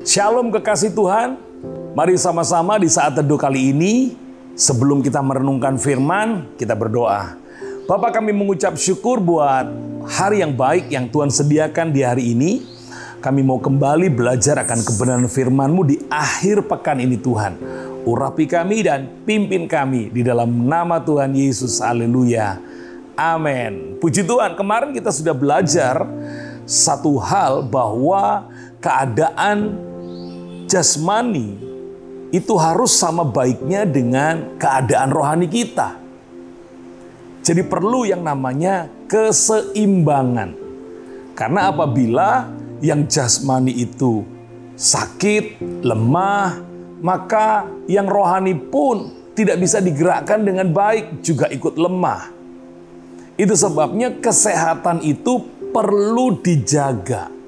Shalom kekasih Tuhan, mari sama-sama di saat teduh kali ini, sebelum kita merenungkan firman, kita berdoa. Bapa, kami mengucap syukur buat hari yang baik yang Tuhan sediakan di hari ini. Kami mau kembali belajar akan kebenaran firman-Mu di akhir pekan ini Tuhan. Urapi kami dan pimpin kami di dalam nama Tuhan Yesus. Haleluya. Amin. Puji Tuhan, kemarin kita sudah belajar satu hal bahwa keadaan jasmani itu harus sama baiknya dengan keadaan rohani kita. Jadi perlu yang namanya keseimbangan. Karena apabila yang jasmani itu sakit, lemah, maka yang rohani pun tidak bisa digerakkan dengan baik, juga ikut lemah. Itu sebabnya kesehatan itu perlu dijaga.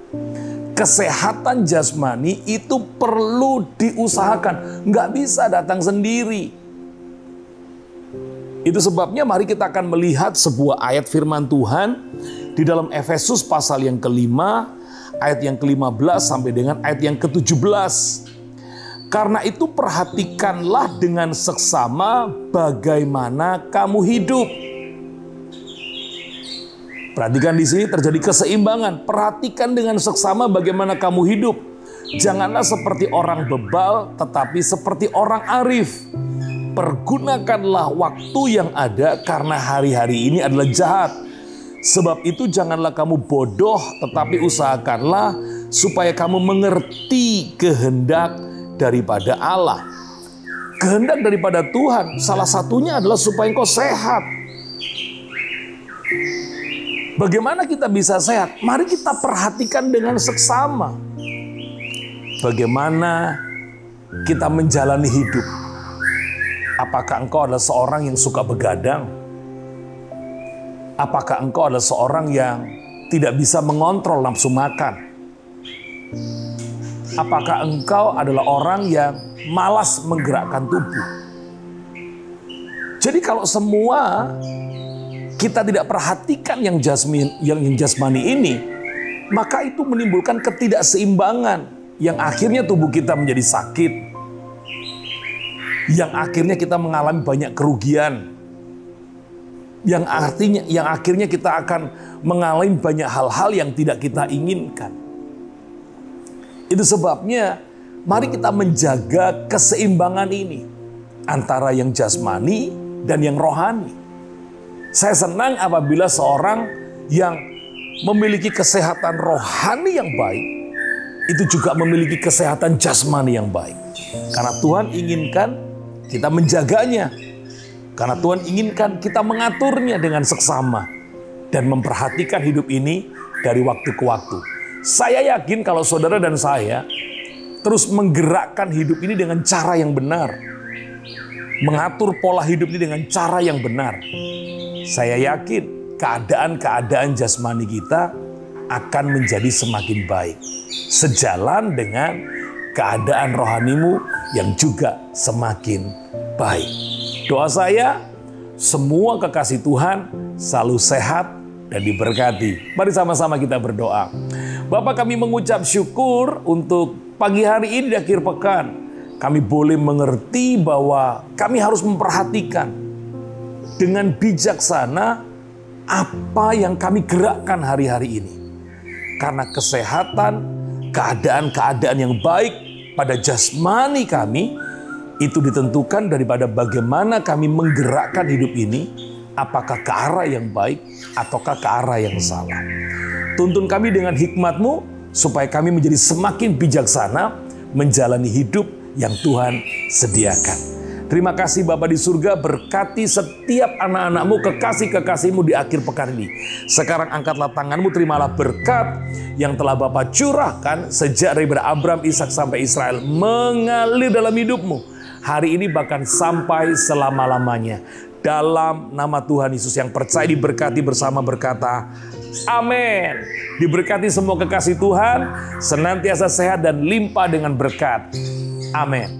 Kesehatan jasmani itu perlu diusahakan, nggak bisa datang sendiri. Itu sebabnya mari kita akan melihat sebuah ayat firman Tuhan di dalam Efesus pasal yang kelima, ayat yang ke-15 sampai dengan ayat yang ke-17. Karena itu perhatikanlah dengan seksama bagaimana kamu hidup. Perhatikan di sini terjadi keseimbangan. Perhatikan dengan seksama bagaimana kamu hidup. Janganlah seperti orang bebal, tetapi seperti orang arif. Pergunakanlah waktu yang ada karena hari-hari ini adalah jahat. Sebab itu janganlah kamu bodoh, tetapi usahakanlah supaya kamu mengerti kehendak daripada Allah. Kehendak daripada Tuhan salah satunya adalah supaya engkau sehat. Bagaimana kita bisa sehat? Mari kita perhatikan dengan seksama. Bagaimana kita menjalani hidup? Apakah engkau adalah seorang yang suka begadang? Apakah engkau adalah seorang yang tidak bisa mengontrol nafsu makan? Apakah engkau adalah orang yang malas menggerakkan tubuh? Jadi kalau semua kita tidak perhatikan yang jasmani ini, maka itu menimbulkan ketidakseimbangan yang akhirnya tubuh kita menjadi sakit, yang akhirnya kita mengalami banyak kerugian, yang akhirnya kita akan mengalami banyak hal-hal yang tidak kita inginkan. Itu sebabnya mari kita menjaga keseimbangan ini antara yang jasmani dan yang rohani. Saya senang apabila seorang yang memiliki kesehatan rohani yang baik, itu juga memiliki kesehatan jasmani yang baik. Karena Tuhan inginkan kita menjaganya. Karena Tuhan inginkan kita mengaturnya dengan seksama. Dan memperhatikan hidup ini dari waktu ke waktu. Saya yakin kalau saudara dan saya terus menggerakkan hidup ini dengan cara yang benar. Mengatur pola hidup ini dengan cara yang benar. Saya yakin keadaan-keadaan jasmani kita akan menjadi semakin baik. Sejalan dengan keadaan rohanimu yang juga semakin baik. Doa saya, semua kekasih Tuhan selalu sehat dan diberkati. Mari sama-sama kita berdoa. Bapa, kami mengucap syukur untuk pagi hari ini di akhir pekan. Kami boleh mengerti bahwa kami harus memperhatikan dengan bijaksana apa yang kami gerakkan hari-hari ini. Karena kesehatan, keadaan-keadaan yang baik pada jasmani kami, itu ditentukan daripada bagaimana kami menggerakkan hidup ini, apakah ke arah yang baik ataukah ke arah yang salah. Tuntun kami dengan hikmat-Mu, supaya kami menjadi semakin bijaksana menjalani hidup yang Tuhan sediakan. Terima kasih Bapa di surga, berkati setiap anak-anak-Mu, kekasih-kekasih-Mu di akhir pekan ini. Sekarang angkatlah tangan-Mu, terimalah berkat yang telah Bapa curahkan sejak dari Abraham, Ishak sampai Israel, mengalir dalam hidup-Mu. Hari ini bahkan sampai selama-lamanya. Dalam nama Tuhan Yesus yang percaya diberkati bersama berkata, amin. Diberkati semua kekasih Tuhan, senantiasa sehat dan limpah dengan berkat. Amin.